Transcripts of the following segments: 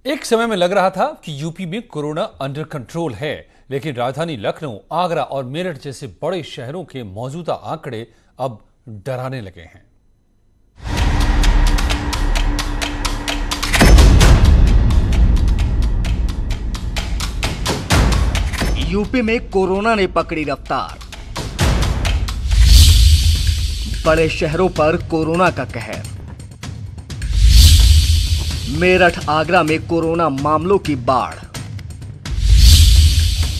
एक समय में लग रहा था कि यूपी में कोरोना अंडर कंट्रोल है, लेकिन राजधानी लखनऊ, आगरा और मेरठ जैसे बड़े शहरों के मौजूदा आंकड़े अब डराने लगे हैं। यूपी में कोरोना ने पकड़ी रफ्तार। बड़े शहरों पर कोरोना का कहर। मेरठ, आगरा में कोरोना मामलों की बाढ़।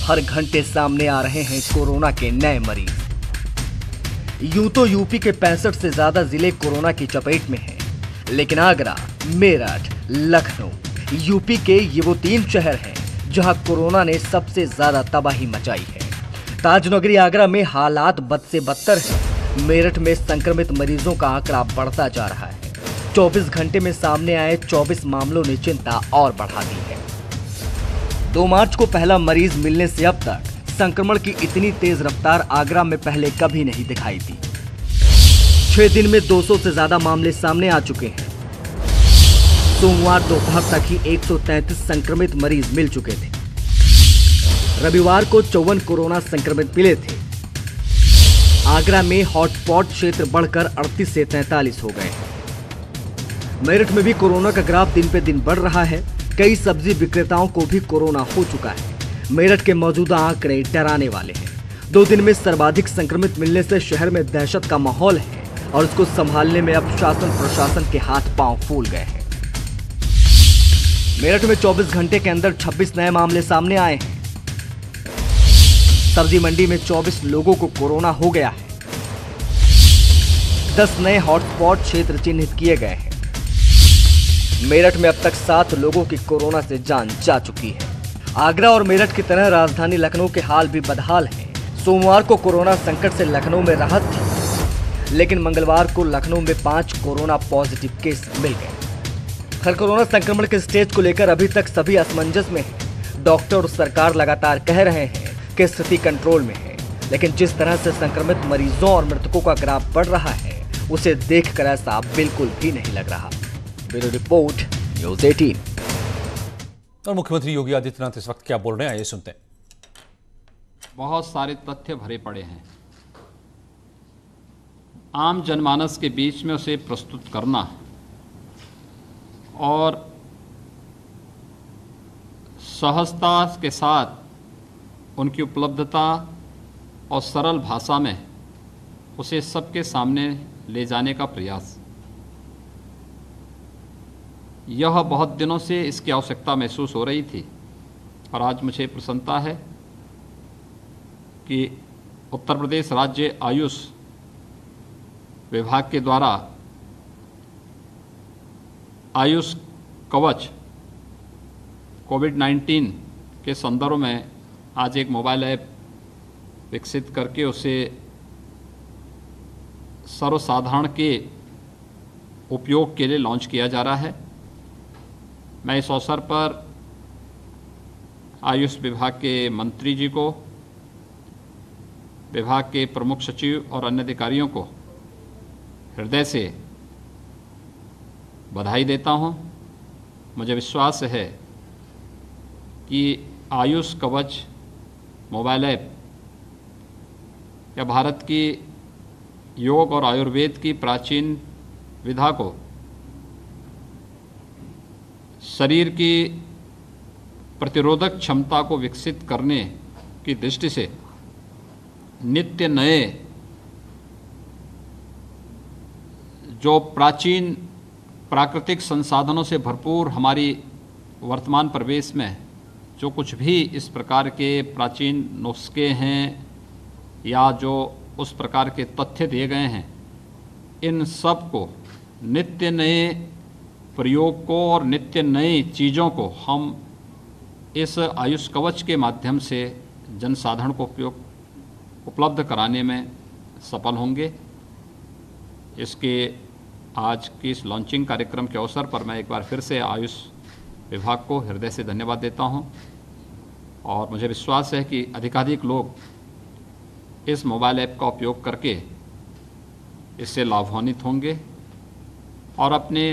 हर घंटे सामने आ रहे हैं कोरोना के नए मरीज। यूं तो यूपी के 65 से ज्यादा जिले कोरोना की चपेट में हैं, लेकिन आगरा, मेरठ, लखनऊ, यूपी के ये वो 3 शहर हैं जहां कोरोना ने सबसे ज्यादा तबाही मचाई है। ताजनगरी आगरा में हालात बद से बदतर है। मेरठ में संक्रमित मरीजों का आंकड़ा बढ़ता जा रहा है। 24 घंटे में सामने आए 24 मामलों ने चिंता और बढ़ा दी है। 2 मार्च को पहला मरीज मिलने से अब तक संक्रमण की इतनी तेज रफ्तार आगरा में पहले कभी नहीं दिखाई दी। 6 दिन में 200 से ज्यादा मामले सामने आ चुके हैं। सोमवार दोपहर तक ही 133 संक्रमित मरीज मिल चुके थे। रविवार को 54 कोरोना संक्रमित मिले थे। आगरा में हॉटस्पॉट क्षेत्र बढ़कर 38 से 43 हो गए हैं। मेरठ में भी कोरोना का ग्राफ दिन पे दिन बढ़ रहा है। कई सब्जी विक्रेताओं को भी कोरोना हो चुका है। मेरठ के मौजूदा आंकड़े डराने वाले हैं। 2 दिन में सर्वाधिक संक्रमित मिलने से शहर में दहशत का माहौल है और उसको संभालने में अब शासन प्रशासन के हाथ पांव फूल गए हैं। मेरठ में 24 घंटे के अंदर 26 नए मामले सामने आए हैं। सब्जी मंडी में 24 लोगों को कोरोना हो गया है। 10 नए हॉटस्पॉट क्षेत्र चिन्हित किए गए हैं। मेरठ में अब तक 7 लोगों की कोरोना से जान जा चुकी है। आगरा और मेरठ की तरह राजधानी लखनऊ के हाल भी बदहाल है। सोमवार को कोरोना संकट से लखनऊ में राहत थी, लेकिन मंगलवार को लखनऊ में 5 कोरोना पॉजिटिव केस मिल गए। हर कोरोना संक्रमण के स्टेज को लेकर अभी तक सभी असमंजस में हैं। डॉक्टर और सरकार लगातार कह रहे हैं कि स्थिति कंट्रोल में है, लेकिन जिस तरह से संक्रमित मरीजों और मृतकों का ग्राफ बढ़ रहा है, उसे देखकर ऐसा बिल्कुल भी नहीं लग रहा। Bureau report, news 18। और मुख्यमंत्री योगी आदित्यनाथ इस वक्त क्या बोल रहे हैं, आइए सुनते हैं। बहुत सारे तथ्य भरे पड़े हैं। आम जनमानस के बीच में उसे प्रस्तुत करना और सहजता के साथ उनकी उपलब्धता और सरल भाषा में उसे सबके सामने ले जाने का प्रयास, यह बहुत दिनों से इसकी आवश्यकता महसूस हो रही थी। और आज मुझे प्रसन्नता है कि उत्तर प्रदेश राज्य आयुष विभाग के द्वारा आयुष कवच कोविड-19 के संदर्भ में आज एक मोबाइल ऐप विकसित करके उसे सर्वसाधारण के उपयोग के लिए लॉन्च किया जा रहा है। मैं इस अवसर पर आयुष विभाग के मंत्री जी को, विभाग के प्रमुख सचिव और अन्य अधिकारियों को हृदय से बधाई देता हूं। मुझे विश्वास है कि आयुष कवच मोबाइल ऐप या भारत की योग और आयुर्वेद की प्राचीन विधा को शरीर की प्रतिरोधक क्षमता को विकसित करने की दृष्टि से नित्य नए जो प्राचीन प्राकृतिक संसाधनों से भरपूर हमारी वर्तमान परिवेश में जो कुछ भी इस प्रकार के प्राचीन नुस्खे हैं या जो उस प्रकार के तथ्य दिए गए हैं, इन सब को नित्य नए प्रयोग को और नित्य नई चीज़ों को हम इस आयुष कवच के माध्यम से जनसाधारण को उपलब्ध कराने में सफल होंगे। इसके आज की इस लॉन्चिंग कार्यक्रम के अवसर पर मैं एक बार फिर से आयुष विभाग को हृदय से धन्यवाद देता हूं और मुझे विश्वास है कि अधिकाधिक लोग इस मोबाइल ऐप का उपयोग करके इससे लाभान्वित होंगे और अपने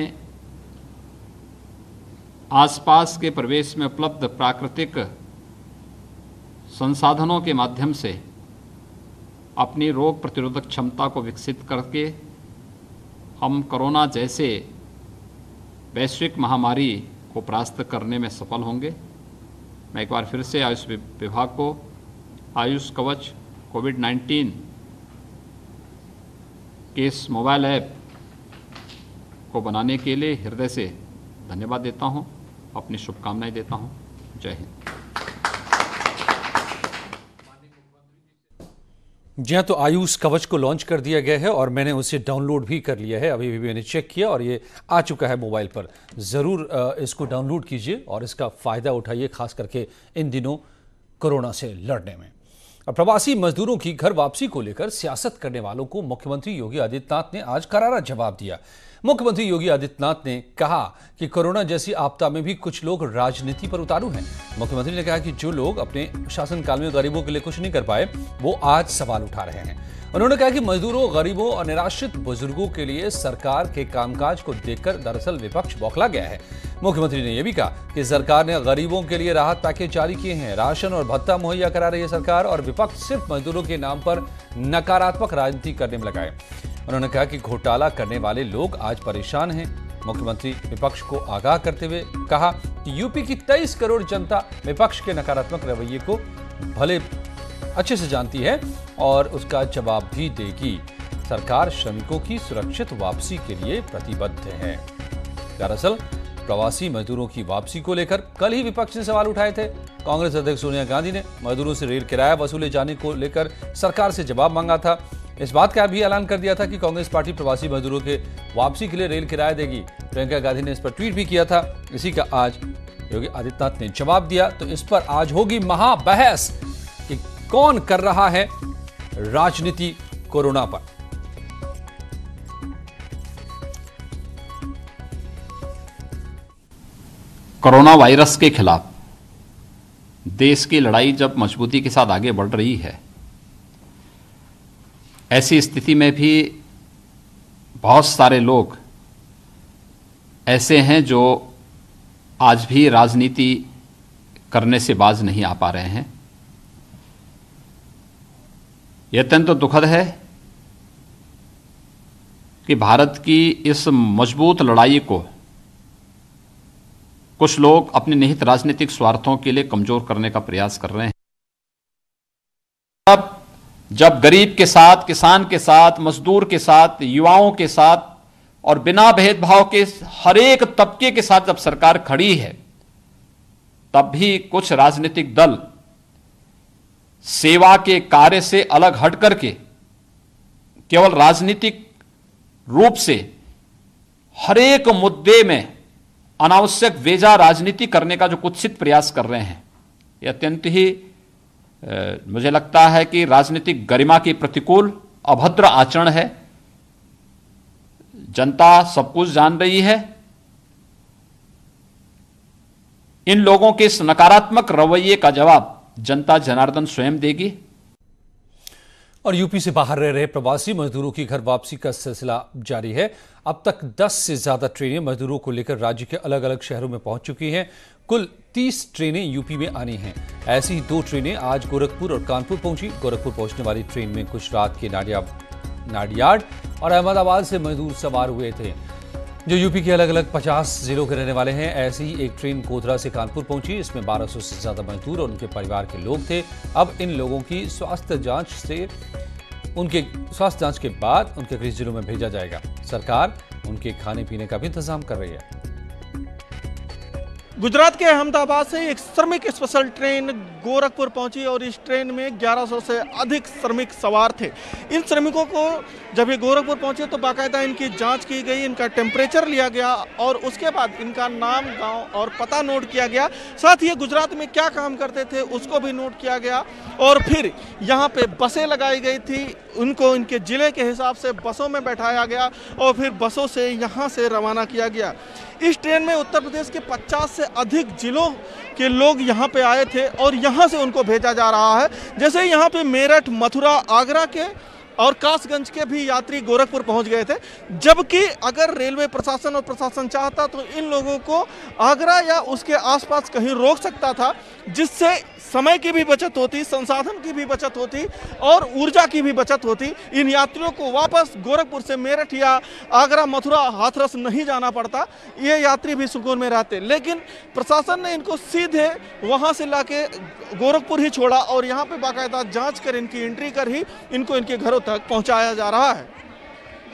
आसपास के प्रदेश में उपलब्ध प्राकृतिक संसाधनों के माध्यम से अपनी रोग प्रतिरोधक क्षमता को विकसित करके हम कोरोना जैसे वैश्विक महामारी को परास्त करने में सफल होंगे। मैं एक बार फिर से आयुष विभाग को आयुष कवच कोविड-19 के इस मोबाइल ऐप को बनाने के लिए हृदय से धन्यवाद देता हूं, अपनी शुभकामनाएं देता हूं। जय हिंद। जी हाँ, तो आयुष कवच को लॉन्च कर दिया गया है और मैंने उसे डाउनलोड भी कर लिया है। अभी भी मैंने चेक किया और ये आ चुका है मोबाइल पर। ज़रूर इसको डाउनलोड कीजिए और इसका फ़ायदा उठाइए, खास करके इन दिनों कोरोना से लड़ने में। और प्रवासी मजदूरों की घर वापसी को लेकर सियासत करने वालों को मुख्यमंत्री योगी आदित्यनाथ ने आज करारा जवाब दिया। मुख्यमंत्री योगी आदित्यनाथ ने कहा कि कोरोना जैसी आपदा में भी कुछ लोग राजनीति पर उतारू हैं। मुख्यमंत्री ने कहा कि जो लोग अपने शासनकाल में गरीबों के लिए कुछ नहीं कर पाए, वो आज सवाल उठा रहे हैं। उन्होंने कहा कि मजदूरों, गरीबों और निराश्रित बुजुर्गों के लिए सरकार के कामकाज को देखकर दरअसल विपक्ष बौखला गया है। मुख्यमंत्री ने यह भी कहा कि सरकार ने गरीबों के लिए राहत पैकेज जारी किए हैं, राशन और भत्ता मुहैया करा रही है सरकार, और विपक्ष सिर्फ मजदूरों के नाम पर नकारात्मक राजनीति करने में लगा है। उन्होंने कहा कि घोटाला करने वाले लोग आज परेशान हैं। मुख्यमंत्री विपक्ष को आगाह करते हुए कहा कि यूपी की 23 करोड़ जनता विपक्ष के नकारात्मक रवैये को भले अच्छे से जानती है और उसका जवाब भी देगी। सरकार श्रमिकों की सुरक्षित वापसी के लिए प्रतिबद्ध है। दरअसल प्रवासी मजदूरों की वापसी को लेकर कल ही विपक्ष ने सवाल उठाए थे। कांग्रेस अध्यक्ष सोनिया गांधी ने मजदूरों से रेल किराया वसूले जाने को लेकर सरकार से जवाब मांगा था। इस बात का भी ऐलान कर दिया था कि कांग्रेस पार्टी प्रवासी मजदूरों के वापसी के लिए रेल किराया देगी। प्रियंका गांधी ने इस पर ट्वीट भी किया था। इसी का आज योगी आदित्यनाथ ने जवाब दिया। तो इस पर आज होगी महाबहस कि कौन कर रहा है राजनीति कोरोना पर। कोरोना वायरस के खिलाफ देश की लड़ाई जब मजबूती के साथ आगे बढ़ रही है, ऐसी स्थिति में भी बहुत सारे लोग ऐसे हैं जो आज भी राजनीति करने से बाज नहीं आ पा रहे हैं। यह अत्यंत दुखद है कि भारत की इस मजबूत लड़ाई को कुछ लोग अपने निहित राजनीतिक स्वार्थों के लिए कमजोर करने का प्रयास कर रहे हैं। अब जब गरीब के साथ, किसान के साथ, मजदूर के साथ, युवाओं के साथ और बिना भेदभाव के हर एक तबके के साथ जब सरकार खड़ी है, तब भी कुछ राजनीतिक दल सेवा के कार्य से अलग हट करके केवल राजनीतिक रूप से हर एक मुद्दे में अनावश्यक वेजा राजनीति करने का जो कुत्सित प्रयास कर रहे हैं, यह अत्यंत ही मुझे लगता है कि राजनीतिक गरिमा के प्रतिकूल अभद्र आचरण है। जनता सब कुछ जान रही है। इन लोगों के इस नकारात्मक रवैये का जवाब जनता जनार्दन स्वयं देगी। और यूपी से बाहर रह रहे प्रवासी मजदूरों की घर वापसी का सिलसिला जारी है। अब तक 10 से ज्यादा ट्रेनें मजदूरों को लेकर राज्य के अलग अलग शहरों में पहुंच चुकी हैं। कुल 30 ट्रेनें यूपी में आनी हैं। ऐसी ही 2 ट्रेनें आज गोरखपुर और कानपुर पहुंची। गोरखपुर पहुंचने वाली ट्रेन में गुजरात के नाडियाड और अहमदाबाद से मजदूर सवार हुए थे, जो यूपी के अलग अलग 50 जिलों के रहने वाले हैं। ऐसी ही एक ट्रेन गोधरा से कानपुर पहुंची। इसमें 1200 से ज्यादा मजदूर और उनके परिवार के लोग थे। अब इन लोगों की स्वास्थ्य जांच के बाद उनके गृह जिलों में भेजा जाएगा। सरकार उनके खाने पीने का भी इंतजाम कर रही है। गुजरात के अहमदाबाद से एक श्रमिक स्पेशल ट्रेन गोरखपुर पहुंची और इस ट्रेन में 1100 से अधिक श्रमिक सवार थे। इन श्रमिकों को जब ये गोरखपुर पहुंचे तो बाकायदा इनकी जांच की गई, इनका टेम्परेचर लिया गया और उसके बाद इनका नाम, गांव और पता नोट किया गया। साथ ही गुजरात में क्या काम करते थे उसको भी नोट किया गया और फिर यहाँ पे बसें लगाई गई थी। उनको इनके ज़िले के हिसाब से बसों में बैठाया गया और फिर बसों से यहाँ से रवाना किया गया। इस ट्रेन में उत्तर प्रदेश के 50 से अधिक जिलों के लोग यहाँ पे आए थे और यहाँ से उनको भेजा जा रहा है। जैसे यहाँ पे मेरठ, मथुरा, आगरा के और कासगंज के भी यात्री गोरखपुर पहुंच गए थे। जबकि अगर रेलवे प्रशासन और प्रशासन चाहता तो इन लोगों को आगरा या उसके आसपास कहीं रोक सकता था, जिससे समय की भी बचत होती, संसाधन की भी बचत होती और ऊर्जा की भी बचत होती। इन यात्रियों को वापस गोरखपुर से मेरठ या आगरा, मथुरा, हाथरस नहीं जाना पड़ता, ये यात्री भी सुकून में रहते। लेकिन प्रशासन ने इनको सीधे वहां से लाके गोरखपुर ही छोड़ा और यहाँ पे बाकायदा जांच कर इनकी एंट्री कर ही इनको इनके घरों तक पहुंचाया जा रहा है।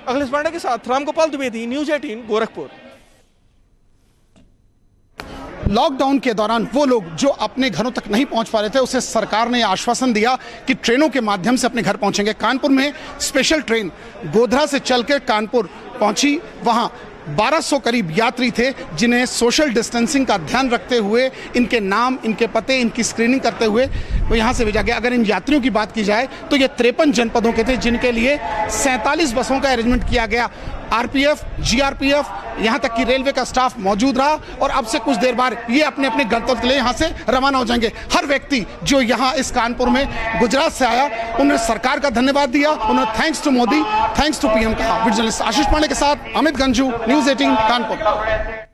अखिलेश पांडे के साथ रामगोपाल द्विवेदी, न्यूज़ 18 गोरखपुर। लॉकडाउन के दौरान वो लोग जो अपने घरों तक नहीं पहुंच पा रहे थे, उसे सरकार ने आश्वासन दिया कि ट्रेनों के माध्यम से अपने घर पहुंचेंगे। कानपुर में स्पेशल ट्रेन गोधरा से चलकर कानपुर पहुंची। वहां 1200 करीब यात्री थे, जिन्हें सोशल डिस्टेंसिंग का ध्यान रखते हुए इनके नाम, इनके पते, इनकी स्क्रीनिंग करते हुए वो यहाँ से भेजा गया। अगर इन यात्रियों की बात की जाए तो ये 53 जनपदों के थे, जिनके लिए 47 बसों का अरेंजमेंट किया गया। आरपीएफ, जीआरपीएफ, यहाँ तक कि रेलवे का स्टाफ मौजूद रहा और अब से कुछ देर बाद ये अपने अपने गंतव्य के लिए यहाँ से रवाना हो जाएंगे। हर व्यक्ति जो यहाँ इस कानपुर में गुजरात से आया, उन्होंने सरकार का धन्यवाद दिया, उन्होंने thanks to Modi, thanks to PM कहा। वीडियो जर्नलिस्ट आशीष पांडे के साथ अमित गंजू, न्यूज़ 18 कानपुर। लौटते हैं।